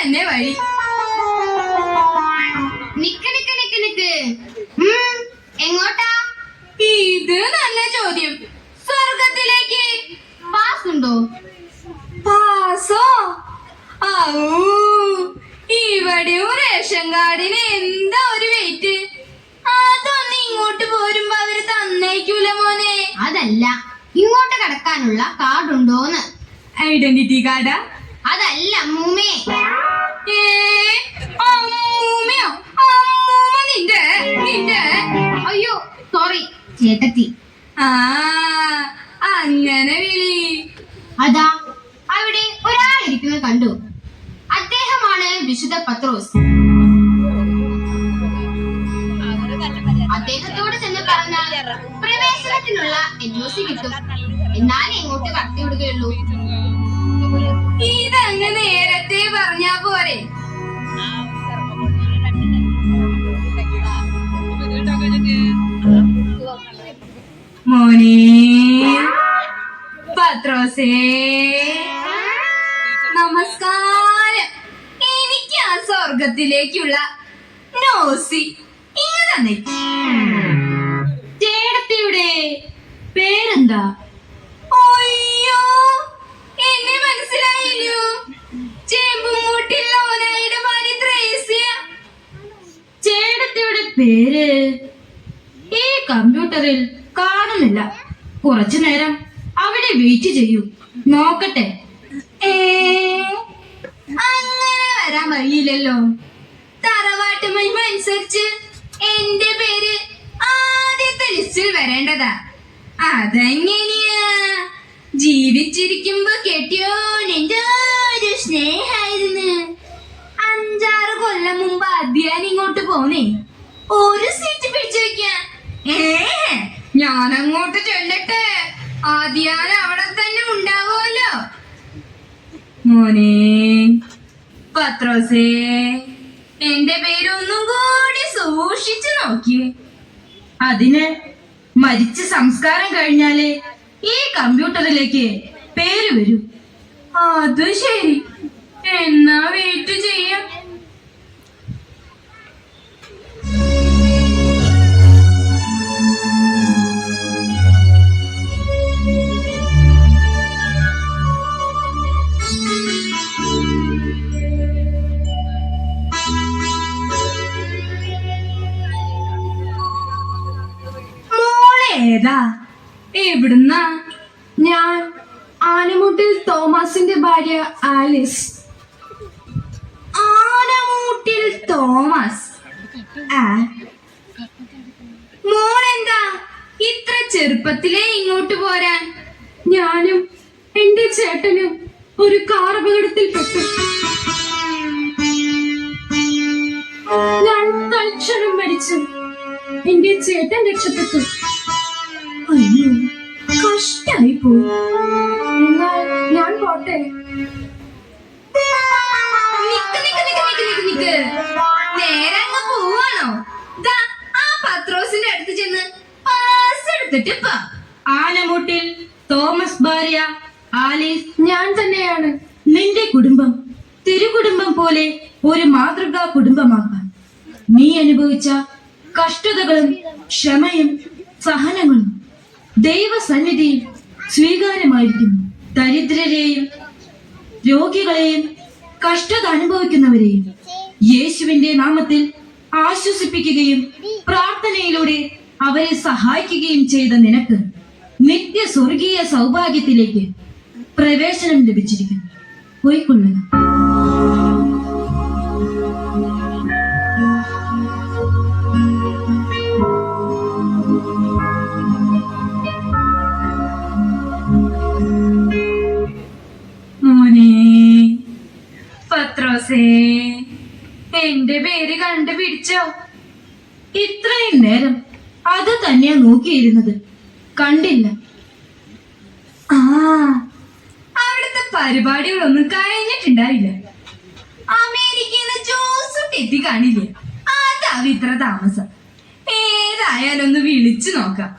തന്നെ വഴി. നിക്ക് നിക്ക് നിക്ക് നിക്ക്. എങ്ങോട്ടാ? ഇത് നല്ല ചോദ്യം. സ്വർഗത്തിലേക്ക്. പാസ് ഉണ്ടോ? പാസോ? ഇവിടെ റേഷൻ കാർഡിന് എന്താ ഒരു വെയിറ്റ്. അതൊന്ന് ഇങ്ങോട്ട് പോരുമ്പോ അവര് തന്നേക്കൂല മോനെ. അതല്ല, ഇങ്ങോട്ട് കടക്കാനുള്ള കാർഡുണ്ടോന്ന്. ഐഡന്റിറ്റി കാർഡാ? അതല്ല അമ്മൂമ്മേ. അമ്മൂമ്മയോ? അമ്മൂമ്മ നിന്റെ നിന്റെ അയ്യോ സോറി ചേട്ടത്തി. അങ്ങനെ വിളി. അതാ അവിടെ ഒരാളിരിക്കുന്നത് കണ്ടു. അദ്ദേഹമാണ് വിശുദ്ധ പത്രോസ്. അദ്ദേഹത്തോട് ചെന്ന് പറഞ്ഞാൽ പ്രവേശനത്തിനുള്ള NOC കിട്ടും. എന്നാലേ ഇങ്ങോട്ട് കടത്തിവിടുകയുള്ളൂ. ഇതങ്ങ് നേരത്തെ പറഞ്ഞാ പോരെ. മോനെ പത്രോസേ, നമസ്കാരം. എനിക്ക് ആ സ്വർഗത്തിലേക്കുള്ള നോസി ഇങ്ങ് തന്നെ. ചേട്ടത്തിയുടെ പേരെന്താ? അയ്യോ, എന്നെ മനസ്സിലായില്ലോ. ചേമ്പുമൂട്ടിൽ ഓനായുടെ ഭാര്യ ത്രേസ്യ. ചേട്ടത്തിയുടെ പേര് ഈ കമ്പ്യൂട്ടറിൽ കാണുന്നില്ല. കുറച്ചു നേരം അവിടെ വെയിറ്റ് ചെയ്യൂ, നോക്കട്ടെ. അങ്ങനെ വരാൻ വഴിയില്ലല്ലോ. തറവാട്ട് മഹിമ അനുസരിച്ച് എന്റെ പേര് ആദ്യത്തെ ലിസ്റ്റിൽ വരേണ്ടതാ. അതെങ്ങനെയാ? ജീവിച്ചിരിക്കുമ്പോ കെട്ടിയോ നിന്റെ ഒരു സ്നേഹായിരുന്നു. 5-6 കൊല്ലം മുമ്പ് അധ്യാൻ ഇങ്ങോട്ട് പോന്നേ ഒരു സീറ്റ് പിടിച്ചു വെക്കാൻ. ഞാനങ്ങോട്ട് ചെല്ലട്ടെ, ആദ്യാൻ അവിടെ തന്നെ ഉണ്ടാവുമല്ലോ. മോനെ പത്രോസേ, എന്റെ പേരൊന്നും കൂടി സൂക്ഷിച്ചു നോക്കിയേ. അതിന് മരിച്ച സംസ്കാരം കഴിഞ്ഞാലേ ഈ കമ്പ്യൂട്ടറിലേക്ക് പേര് വരൂ. അത് ശരി, എന്നാ വെയിറ്റ് ചെയ്യാം. ഏതാ? എവിടുന്നാ? ഞാൻ ആനമുട്ടിൽ തോമസിന്റെ ഭാര്യ ആലിസ്. ആനമൂട്ടിൽ തോമസ്. മോളെന്താ ഇത്ര ചെറുപ്പത്തിലേ ഇങ്ങോട്ട് പോരാൻ? ഞാനും എന്റെ ചേട്ടനും ഒരു കാർ അപകടത്തിൽപ്പെട്ടു. ഞാൻ തൽക്ഷണം മരിച്ചു. എന്റെ ചേട്ടൻ രക്ഷപ്പെട്ടു. അയ്യോ, കഷ്ടായി പോയി. എന്നാൽ ഞാൻ പോട്ടെ. നേരെ അങ്ങ് പോവാണോ? ആ പത്രോസിന്റെ അടുത്ത് ചെന്ന് പാസ് എടുത്തിട്ട് പോ. ആനമൂട്ടിൽ തോമസ് ഭാര്യ ആലീസ് ഞാൻ തന്നെയാണ്. നിന്റെ കുടുംബം തിരുകുടുംബം പോലെ ഒരു മാതൃകാ കുടുംബമാക്കാൻ നീ അനുഭവിച്ച കഷ്ടതകളും ക്ഷമയും സഹനങ്ങളും ദൈവസന്നിധിയിൽ സ്വീകാര്യമായിരിക്കുന്നു. ദരിദ്രരെയും രോഗികളെയും കഷ്ടത അനുഭവിക്കുന്നവരെയും യേശുവിന്റെ നാമത്തിൽ ആശ്വസിപ്പിക്കുകയും പ്രാർത്ഥനയിലൂടെ അവരെ സഹായിക്കുകയും ചെയ്ത നിനക്ക് നിത്യ സ്വർഗീയ സൗഭാഗ്യത്തിലേക്ക് പ്രവേശനം ലഭിച്ചിരിക്കുന്നു. പോയിക്കൊള്ളുക. മോനെ പത്രോസേ, എന്റെ പേര് കണ്ടുപിടിച്ചോ? ഇത്രയും നേരം അത് തന്നെയാ നോക്കിയിരുന്നത്, കണ്ടില്ല. അവിടുത്തെ പരിപാടികളൊന്നും കഴിഞ്ഞിട്ടുണ്ടാവില്ല. അമേരിക്കയിൽ നിന്ന് ജോസഫ് എത്തി കാണില്ലേ, അതാവും ഇത്ര താമസം. ഏതായാലും ഒന്ന് വിളിച്ചു നോക്കാം.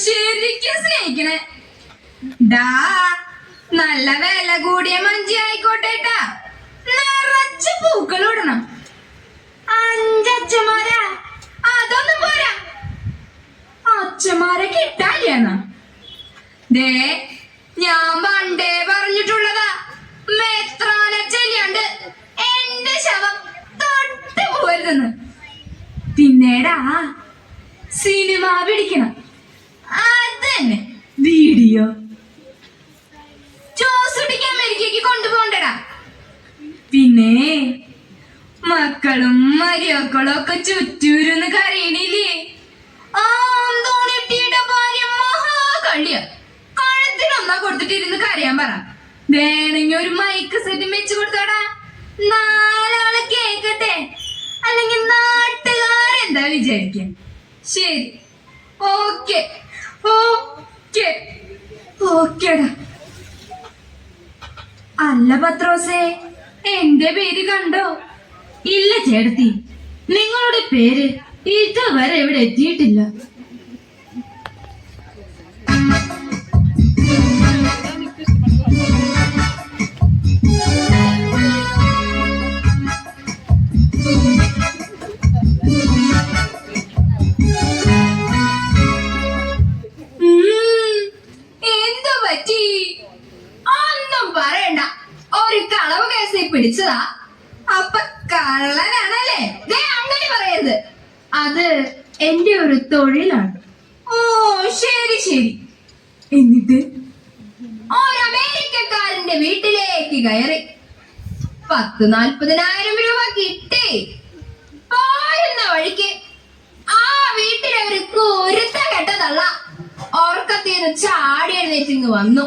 ശരിക്കും സ്നേഹിക്കണേ. ഡാ നല്ല വില കൂടിയ മഞ്ചി ആയിക്കോട്ടെട്ടാ, നിറച്ച് പൂക്കൾ ഇടണം. 5 അച്ഛന്മാരാ, അതൊന്നും പോരാ. അച്ഛന്മാരെ കിട്ടാനില്ല. ദേ ഞാൻ പണ്ടേ പറഞ്ഞിട്ടുള്ളതാ, മെത്രാനച്ചല്ലാണ്ട് എന്റെ ശവം തൊട്ട് പോരുതെന്ന്. പിന്നീടാ സിനിമ പിടിക്കണം, അതന്നെ വീഡിയോ. ജോസ് കുട്ടിക്ക് അമേരിക്കക്ക് കൊണ്ടുപോകണ്ടടാ. പിന്നെ മക്കളും മരിയക്കളും ഒക്കെ ചുറ്റൂരുന്ന് കരയണില്ലേ. ആന്തോണിട്ടിയുടെ ഭാര്യ മഹാകള്ളിയ, കഴുത്തിനൊന്നാ കൊടുത്തിട്ടിരുന്ന് കരയാൻ പറ. വേണമെങ്കിൽ ഒരു മൈക്ക് സെറ്റ് വെച്ച് കൊടുത്തോടാ, 4 ആള് കേക്കട്ടെ. അല്ലെങ്കിൽ നാട്ടുകാരെന്താ വിചാരിക്കാൻ. ശരി, ഓക്കെ ഓക്കെ ഓക്കേടാ. അല്ല പത്രോസേ, എന്റെ പേര് കണ്ടോ? ഇല്ല ചേട്ടത്തി, നിങ്ങളുടെ പേര് ഇതുവരെ ഇവിടെ എത്തിയിട്ടില്ല. എന്തു പറ്റി? ഒന്നും പറയണ്ട, ഒരു കളവ് കേസിൽ പിടിച്ചതാ. അപ്പൊ കള്ളനാണല്ലേ? ദേ അങ്ങനെ പറയരുത്, അത് എന്റെ ഒരു തൊഴിലാണ്. ഓ ശരി ശരി. എന്നിട്ട് ഒരു അമേരിക്കക്കാരന്റെ വീട്ടിലേക്ക് കയറി 10,000-40,000 രൂപ കിട്ടി. പോരുന്ന വഴിക്ക് ആ വീട്ടിലെ ഒരു കുരുത്ത കെട്ടതള്ള ഓർക്കത്തിന്ന് ചാടി എഴുന്നേറ്റിങ് വന്നു.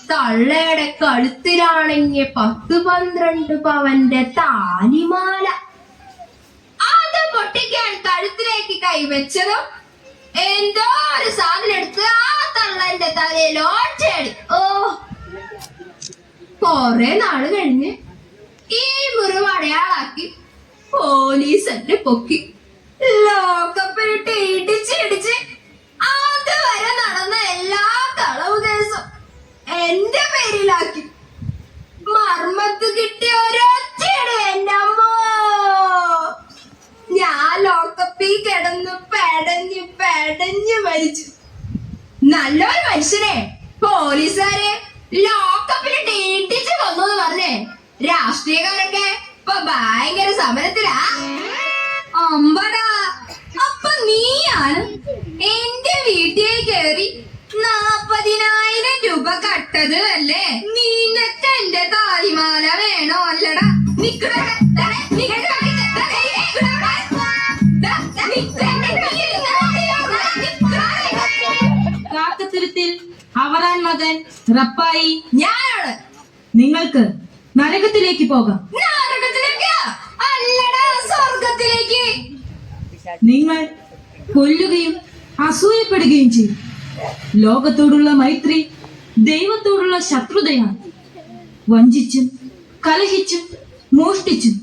തള്ളയുടെ കഴുത്തിലാണെങ്കിൽ 10-12 പവന്റെ താലിമാല. അത് പൊട്ടിക്കാൻ കഴുത്തിലേക്ക് കൈവച്ചതും എന്തോ ഒരു സാധനം എടുത്ത് ആ തള്ളന്റെ തലയിൽ ഓട്ടടി. ഓ, കൊറേ നാള് കഴിഞ്ഞ് ഈ മുറിവ് അടയാളാക്കി പോലീസ് എന്നെ പൊക്കി ലോക്കപ്പിലിട്ട് ഇടിച്ചിടിച്ച് അതുവരെ നടന്ന എല്ലാ കളവ് കേസും എന്റെ പേരിലാക്കി. മർമ്മത്ത് കിട്ടിയ ഒരൊറ്റയുടെ എന്റെ അമ്മ. ഞാൻ ലോക്കപ്പിൽ കിടന്ന് പെടഞ്ഞ് മരിച്ചു. നല്ലൊരു മനുഷ്യനെ പോലീസുകാരെ ലോക്കപ്പിലിട്ട് ഇടിച്ച് കൊന്നു എന്ന് പറഞ്ഞേ രാഷ്ട്രീയക്കാരൊക്കെ ഇപ്പൊ ഭയങ്കര സമരത്തിലാ. അമ്പടാ, അപ്പൊ നീയാണ് എന്റെ വീട്ടിൽ കയറി 40,000 രൂപ കട്ടത് അല്ലേ? നിനക്ക് എന്റെ താലിമാല വേണോ? അല്ലടാ, കാക്കത്തുരുത്തിൽ അവറാൻ മകൻ റപ്പായി ഞാനാണ്. നിങ്ങൾക്ക് നരകത്തിലേക്ക് പോകാം. നരകത്തിലേക്ക് അല്ലടാ, സ്വർഗത്തിലേക്ക്. നിങ്ങൾ കൊല്ലുകയും അസൂയപ്പെടുകയും ചെയ്യും. ലോകത്തോടുള്ള മൈത്രി ദൈവത്തോടുള്ള ശത്രുതയാണ്. വഞ്ചിച്ചും കലഹിച്ചും മോഷ്ടിച്ചും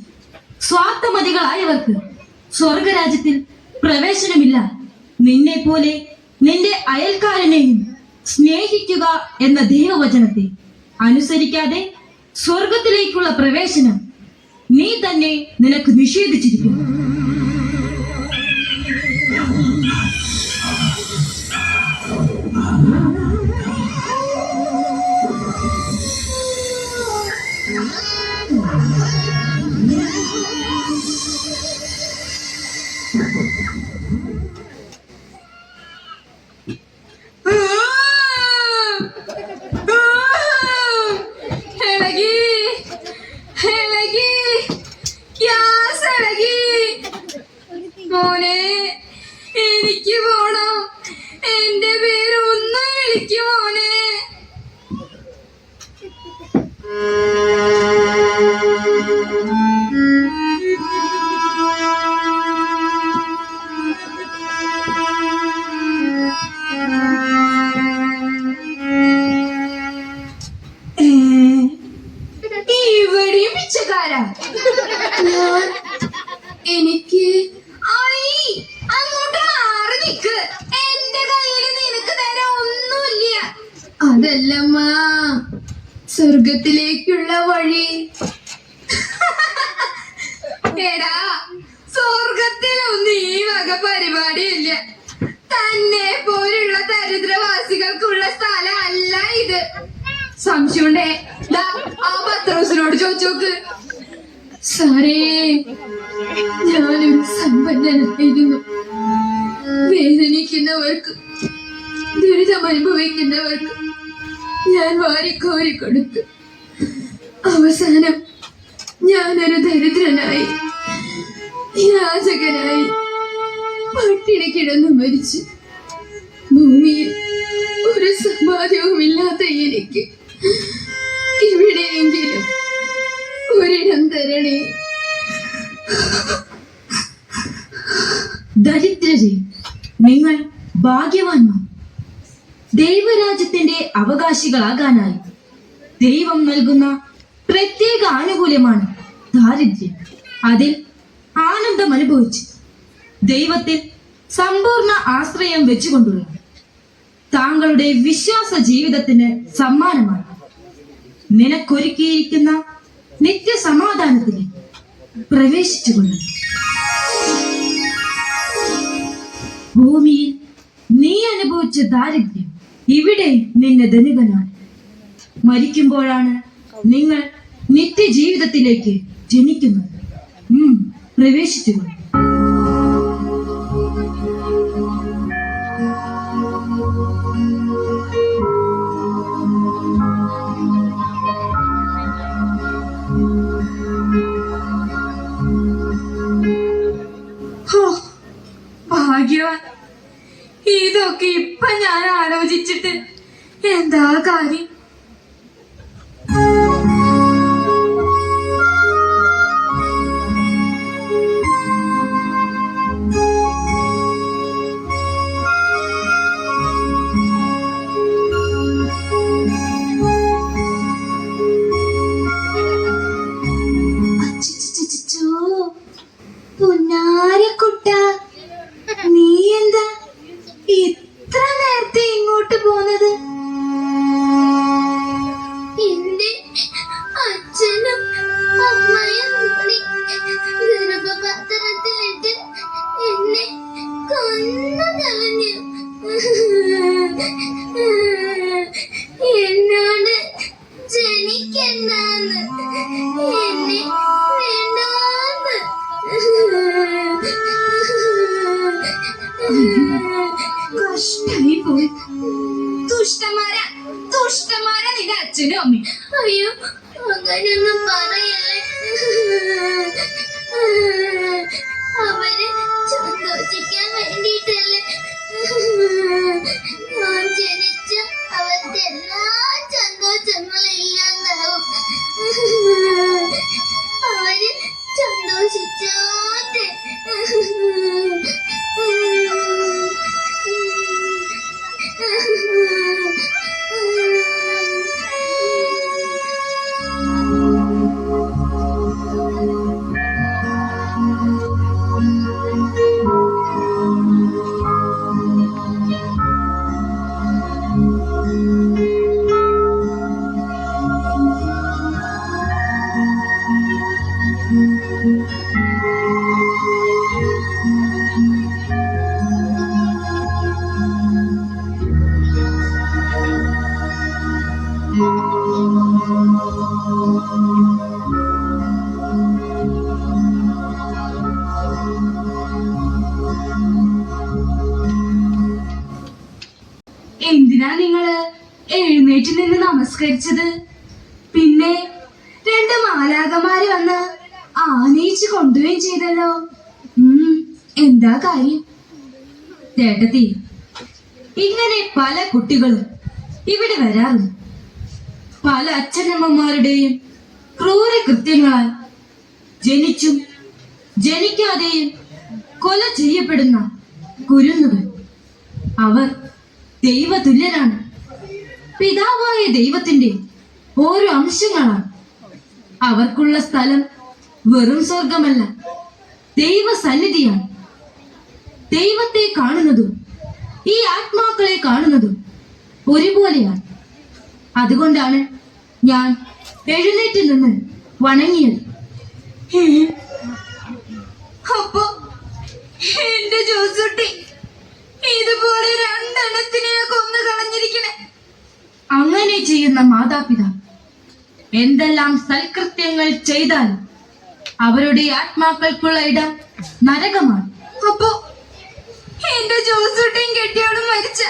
സ്വാർത്ഥമതികളായവർക്ക് സ്വർഗരാജ്യത്തിൽ പ്രവേശനമില്ല. നിന്നെ പോലെ നിന്റെ അയൽക്കാരനെയും സ്നേഹിക്കുക എന്ന ദൈവവചനത്തെ അനുസരിക്കാതെ സ്വർഗത്തിലേക്കുള്ള പ്രവേശനം നീ തന്നെ നിനക്ക് നിഷേധിച്ചിരിക്കുന്നു. മോനെ, എനിക്ക് പോണം. എന്റെ പേര് ഒന്ന് വിളിക്കും മോനെ. ഇവിടെയും പിച്ചക്കാരാ. എനിക്ക് അങ്ങോട്ട് മാറി നിക്ക്. എന്റെ കയ്യിൽ അതല്ലമ്മ, സ്വർഗത്തിലേക്കുള്ള വഴി. എടാ, സ്വർഗത്തിലൊന്നും ഈ വക പരിപാടിയില്ല. തന്നെ പോലുള്ള ദരിദ്രവാസികൾക്കുള്ള സ്ഥലം അല്ല ഇത്. സംശയമുണ്ടേ ദാ ആ പത്രോസിനോട് ചോദിച്ചോക്ക്. സാറേ, ഞാനൊരു സമ്പന്നനായിരുന്നു. വേദനിക്കുന്നവർക്ക്, ദുരിതം അനുഭവിക്കുന്നവർക്ക് ഞാൻ വാരിക്കോരി കൊടുത്തു. അവസാനം ഞാനൊരു ദരിദ്രനായി, യാചകനായി, പട്ടിണി കിടന്നു മരിച്ചു. ഭൂമിയിൽ ഒരു സമ്പാദ്യവുമില്ലാത്ത എനിക്ക് എവിടെയെങ്കിലും ഒരിടം തരണേ. ദരിദ്രരെ, നിങ്ങൾ ഭാഗ്യവാന്മാർ. ദൈവരാജ്യത്തിന്റെ അവകാശികളാകാനായി ദൈവം നൽകുന്ന പ്രത്യേക ആനുകൂല്യമാണ് ദാരിദ്ര്യം. അതിൽ ആനന്ദം അനുഭവിച്ച് ദൈവത്തിൽ സമ്പൂർണ്ണ ആശ്രയം വെച്ചുകൊണ്ടുള്ള താങ്കളുടെ വിശ്വാസ ജീവിതത്തിന് സമ്മാനമാണ് നിനക്കൊരുക്കിയിരിക്കുന്ന നിത്യസമാധാനത്തിൽ പ്രവേശിച്ചുകൊണ്ട് ഭൂമിയിൽ നീ അനുഭവിച്ച ദാരിദ്ര്യം ഇവിടെ നിന്നെ ധനികനാണ്. മരിക്കുമ്പോഴാണ് നിങ്ങൾ നിത്യജീവിതത്തിലേക്ക് ജനിക്കുന്നത്. പ്രവേശിച്ചുകൊണ്ട് ഭാഗ്യവാൻ. ഇതൊക്കെ ഇപ്പൊ ഞാൻ ആലോചിച്ചിട്ട് എന്താ കാര്യം? പുന്നാരക്കുട്ട, നീ എന്താ ഇത്ര നേരത്തെ ഇങ്ങോട്ട് പോന്നത്? എന്റെ അച്ഛനും അമ്മയും കൂടി ഗർഭപാത്രത്തിലിട്ട് എന്നെ കൊന്നു കളഞ്ഞു. എന്നോട് ജനിക്കണ്ടെന്ന്, എന്നെ വേണ്ടാന്ന്. കഷ്ടായി പോയി. തുഷ്ടന്മാരാ നിന്റെ അച്ഛനും അമ്മയും. അയ്യോ, അങ്ങനെയൊന്നും പറയല്ലേ. അവര് സന്തോഷിക്കാൻ വേണ്ടിട്ടല്ലേ ഞാൻ ജനിച്ച അവർക്ക് എല്ലാ സന്തോഷങ്ങളും ഇല്ലാണ്ടാവും. അവര് സന്തോഷിച്ചോട്ടെ. എന്തിനാ നിങ്ങള് എഴുന്നേറ്റ് നിന്ന് നമസ്കരിച്ചത്? പിന്നെ രണ്ട് മാലാഖമാര് വന്ന് ആനയിച്ച് കൊണ്ടുപോവുകയും ചെയ്തല്ലോ. എന്താ കാര്യം? ചേട്ടത്തി, ഇങ്ങനെ പല കുട്ടികളും ഇവിടെ വരാറുണ്ട്. പല അച്ഛനമ്മമാരുടെയും ക്രൂര കൃത്യങ്ങളാൽ ജനിച്ചും ജനിക്കാതെയും കൊല ചെയ്യപ്പെടുന്ന കുരുന്നുകൾ. അവർ ദൈവതുല്യരാണ്. പിതാവായ ദൈവത്തിന്റെ ഓരോ അംശങ്ങളാണ്. അവർക്കുള്ള സ്ഥലം വെറും സ്വർഗമല്ല, ദൈവസന്നിധിയാണ്. ദൈവത്തെ കാണുന്നതും ഈ ആത്മാക്കളെ കാണുന്നതും ഒരുപോലെയാണ്. അതുകൊണ്ടാണ് ഞാൻ എഴുന്നേറ്റ് നിന്ന് വണങ്ങിയത്. അപ്പൊ എന്റെ ജോസൂട്ടി ഇതുപോലെ രണ്ടെണ്ണത്തിനെ കൊന്നു കളഞ്ഞിരിക്കണേ. അങ്ങനെ ചെയ്യുന്ന മാതാപിതാക്കൾ എന്തെല്ലാം സൽകൃത്യങ്ങൾ ചെയ്താലും അവരുടെ ആത്മാക്കൾക്കുള്ള ഇടം നരകമാണ്. അപ്പൊ എന്റെ ജോസൂട്ടിയും കെട്ടിയോടും മരിച്ച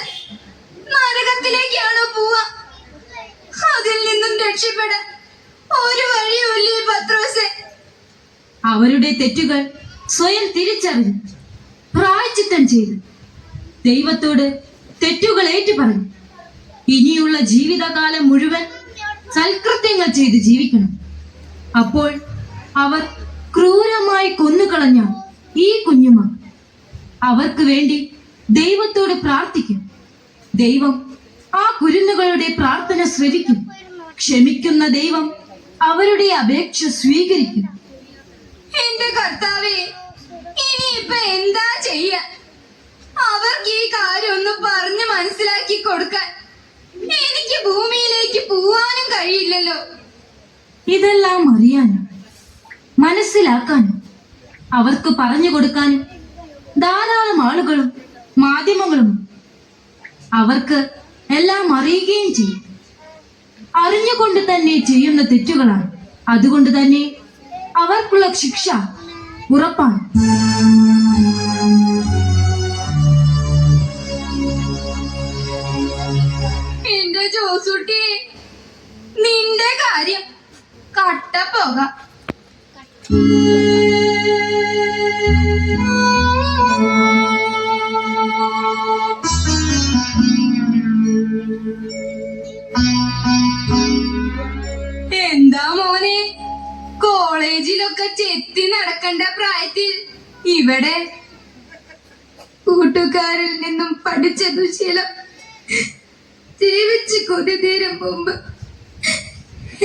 നരകത്തിലേക്കാണോ പോവാ? അതിൽ നിന്നും രക്ഷപ്പെടാൻ ഒരു വഴിയുമില്ലേ പത്രോസേ? അവരുടെ തെറ്റുകൾ സ്വയം തിരിച്ചറിഞ്ഞ് പ്രായശ്ചിത്തം ചെയ്ത് ദൈവത്തോട് തെറ്റുകൾ ഏറ്റുപറഞ്ഞു ഇനിയുള്ള ജീവിതകാലം മുഴുവൻ സൽകൃത്യങ്ങൾ ചെയ്ത് ജീവിക്കണം. അപ്പോൾ അവർ ക്രൂരമായി കൊന്നുകളഞ്ഞ ഈ കുഞ്ഞുമ അവർക്ക് വേണ്ടി ദൈവത്തോട് പ്രാർത്ഥിക്കും. ദൈവം ആ കുരുന്നുകളുടെ പ്രാർത്ഥന ശ്രവിക്കും. ക്ഷമിക്കുന്ന ദൈവം അവരുടെ അപേക്ഷ സ്വീകരിക്കും. എന്റെ കർത്താവേ, ഇനിയിപ്പൊ എന്താ ചെയ്യ? അവർക്ക് ഈ കാര്യം ഒന്ന് പറഞ്ഞ് മനസ്സിലാക്കി കൊടുക്കാൻ എനിക്ക് ഭൂമിയിലേക്ക് പോവാനും കഴിയില്ലല്ലോ. ഇതെല്ലാം അറിയാനും മനസ്സിലാക്കാനും അവർക്ക് പറഞ്ഞു കൊടുക്കാനും ധാരാളം ആളുകളും മാധ്യമങ്ങളും അവർക്ക് എല്ലാം അറിയുകയും ചെയ്യും. അറിഞ്ഞുകൊണ്ട് തന്നെ ചെയ്യുന്ന തെറ്റുകളാണ്. അതുകൊണ്ട് തന്നെ അവർക്കുള്ള ശിക്ഷ ഉറപ്പാണ്. എന്റെ ജോസൂട്ടി, നിന്റെ കാര്യം കട്ടപ്പോക. എന്താ മോനെ, കോളേജിലൊക്കെ ചെത്തി നടക്കേണ്ട പ്രായത്തിൽ ഇവിടെ കൂട്ടുകാരിൽ നിന്നും പഠിച്ച ദുശീലം ജീവിച്ച് കൊതി തീരും മുമ്പ്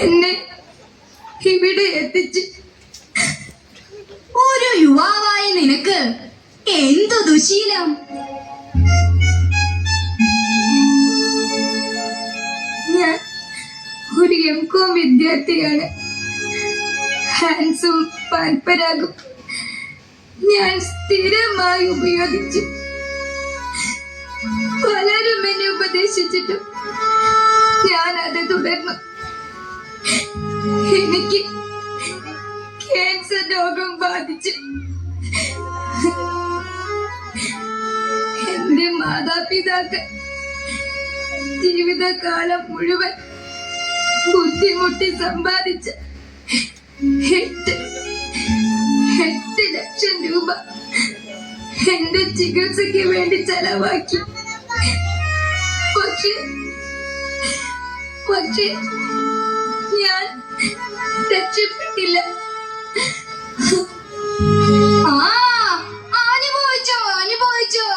എന്നെ ഇവിടെ എത്തിച്ച് ഒരു യുവാവായ നിനക്ക് എന്തു ദുശീലം? ഞാൻ ഒരു M.Com വിദ്യാർത്ഥിയാണ്. ഹാൻസും പാൻപരാഗും ഞാൻ സ്ഥിരമായി ഉപയോഗിച്ചു. പലരും എന്നെ ഉപദേശിച്ചിട്ടും ഞാൻ അത് തുടർന്നു. എനിക്ക് ക്യാൻസർ രോഗം ബാധിച്ചു. എന്റെ മാതാപിതാക്കൾ ജീവിതകാലം മുഴുവൻ ബുദ്ധിമുട്ടി സമ്പാദിച്ച 8 ലക്ഷം രൂപ എന്റെ ചികിത്സയ്ക്ക് വേണ്ടി ചെലവാക്കി. പക്ഷേ ഞാൻ രക്ഷപ്പെട്ടില്ല. അനുഭവിച്ചോ.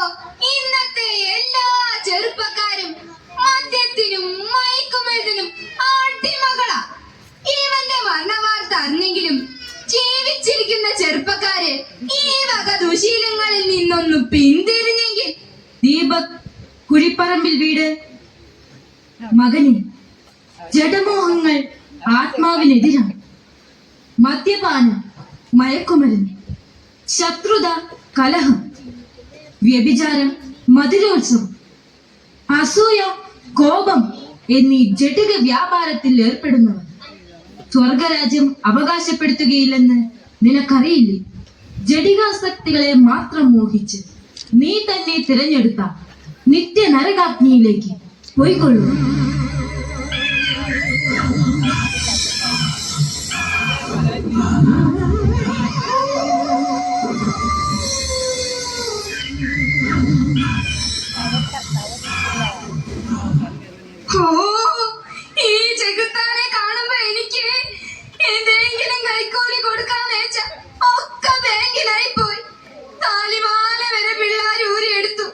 ഇന്നത്തെ എല്ലാ ചെറുപ്പക്കാരും മദ്യത്തിനും മയക്കുമരുന്നിനും അടിമകളാ. ഇവന്റെ മരണവാർത്ത അറിഞ്ഞെങ്കിലും ജീവിച്ചിരിക്കുന്ന ചെറുപ്പക്കാര് ഈ വക ദുശീലങ്ങളിൽ നിന്നൊന്ന് പിന്തിരിഞ്ഞെങ്കിൽ. ദീപക് കുഴിപ്പറമ്പിൽ വീട് മകന് ജഡമോഹങ്ങൾ ആത്മാവിനെതിരാണ്. മദ്യപാനം, മയക്കുമരുന്ന്, ശത്രുത, കലഹം, വ്യഭിചാരം, മധുരോത്സവം, അസൂയ, കോപം എന്നീ ജടിക വ്യാപാരത്തിൽ ഏർപ്പെടുന്നവർ സ്വർഗരാജ്യം അവകാശപ്പെടുത്തുകയില്ലെന്ന് നിനക്കറിയില്ലേ? ജടികാസക്തികളെ മാത്രം മോഹിച്ച് നീ തന്നെ തിരഞ്ഞെടുത്ത നിത്യ നരകാഗ്നിയിലേക്ക് പോയിക്കൊള്ളൂ. ഈ ചെകുത്താനെ കാണുമ്പോ എനിക്ക് എന്തെങ്കിലും കൈക്കൂലി കൊടുക്കാൻ വെച്ച ഒക്കെ ബാങ്കിലായി പോയി. താലിമാല വരെ പിള്ളേർ ഊരിയെടുത്തു.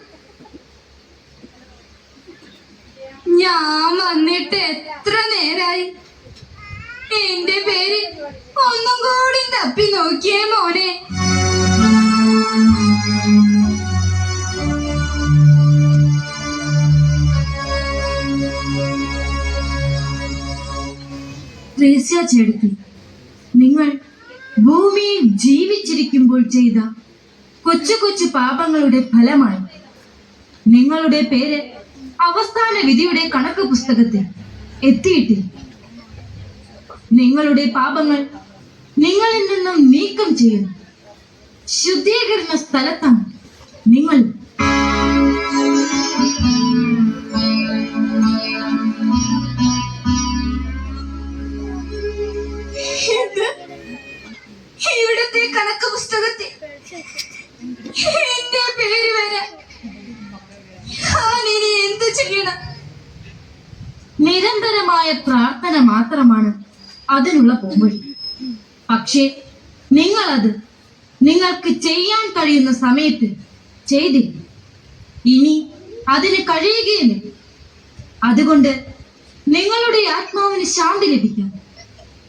ഞാൻ വന്നിട്ട് എത്ര നേരായി? എന്റെ പേര് ഒന്നും കൂടി തപ്പി നോക്കിയേ മോനെ. ത്രേസ്യ ചേട്ടത്തി, നിങ്ങൾ ഭൂമിയിൽ ജീവിച്ചിരിക്കുമ്പോൾ ചെയ്ത കൊച്ചു കൊച്ചു പാപങ്ങളുടെ ഫലമായി നിങ്ങളുടെ പേര് അവസാന വിധിയുടെ കണക്ക് പുസ്തകത്തിൽ എത്തിയിട്ടില്ല. നിങ്ങളുടെ പാപങ്ങൾ നിങ്ങളിൽ നിന്നും നീക്കം ചെയ്യുന്നു ശുദ്ധീകരണ സ്ഥലത്താണ് നിങ്ങൾ. ഇവിടുത്തെ കണക്ക് പുസ്തകത്തിൽ എന്റെ പേര് വരാൻ ഞാനിനി എന്തു ചെയ്യണം? നിരന്തരമായ പ്രാർത്ഥന മാത്രമാണ് അതിനുള്ള പോംവഴി. പക്ഷേ നിങ്ങളത് നിങ്ങൾക്ക് ചെയ്യാൻ കഴിയുന്ന സമയത്ത് ചെയ്തില്ല. ഇനി അതിന് കഴിയുകയില്ല. അതുകൊണ്ട് നിങ്ങളുടെ ആത്മാവിന് ശാന്തി ലഭിക്കാൻ,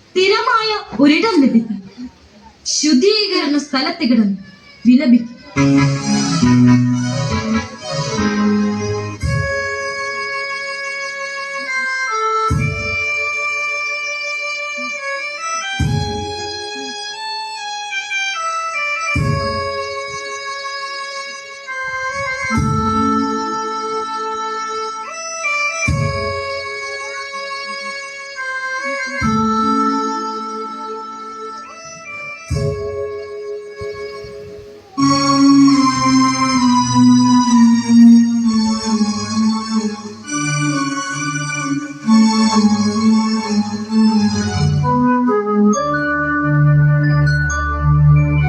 സ്ഥിരമായ ഒരിടം ലഭിക്കാൻ ശുദ്ധീകരണ സ്ഥലത്ത് കിടന്ന് വിലപിക്കും.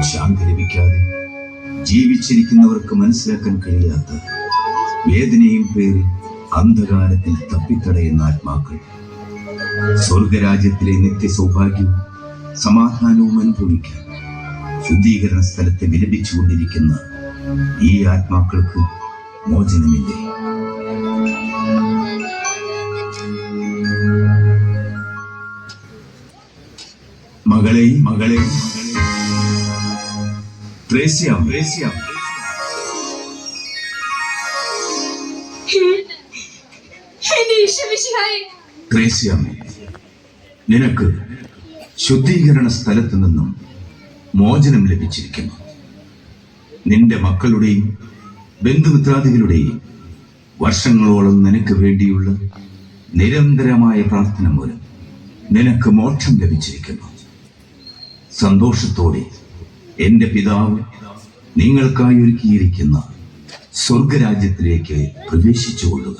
ശാന്തി ലഭിക്കാതെ ജീവിച്ചിരിക്കുന്നവർക്ക് മനസ്സിലാക്കാൻ കഴിയാത്ത വേദനയും പേരിൽ അന്ധകാരത്തിൽ തപ്പിത്തടയുന്ന ആത്മാക്കൾ സ്വർഗരാജ്യത്തിലെ നിത്യ സൗഭാഗ്യവും സമാധാനവും അനുഭവിക്കാൻ ശുദ്ധീകരണ സ്ഥലത്ത് വിലപിച്ചുകൊണ്ടിരിക്കുന്ന ഈ ആത്മാക്കൾക്ക് മോചനമില്ലേ? മകളെ ത്രേസ്യ, ത്രേസ്യ, നിനക്ക് ശുദ്ധീകരണ സ്ഥലത്ത് നിന്നും മോചനം ലഭിച്ചിരിക്കുന്നു. നിന്റെ മക്കളുടെയും ബന്ധുമിത്രാദികളുടെയും വർഷങ്ങളോളം നിനക്ക് വേണ്ടിയുള്ള നിരന്തരമായ പ്രാർത്ഥന മൂലം നിനക്ക് മോക്ഷം ലഭിച്ചിരിക്കുന്നു. സന്തോഷത്തോടെ എന്റെ പിതാവ് നിങ്ങൾക്കായി ഒരുക്കിയിരിക്കുന്ന സ്വർഗരാജ്യത്തിലേക്ക് പ്രവേശിച്ചുകൊള്ളുക.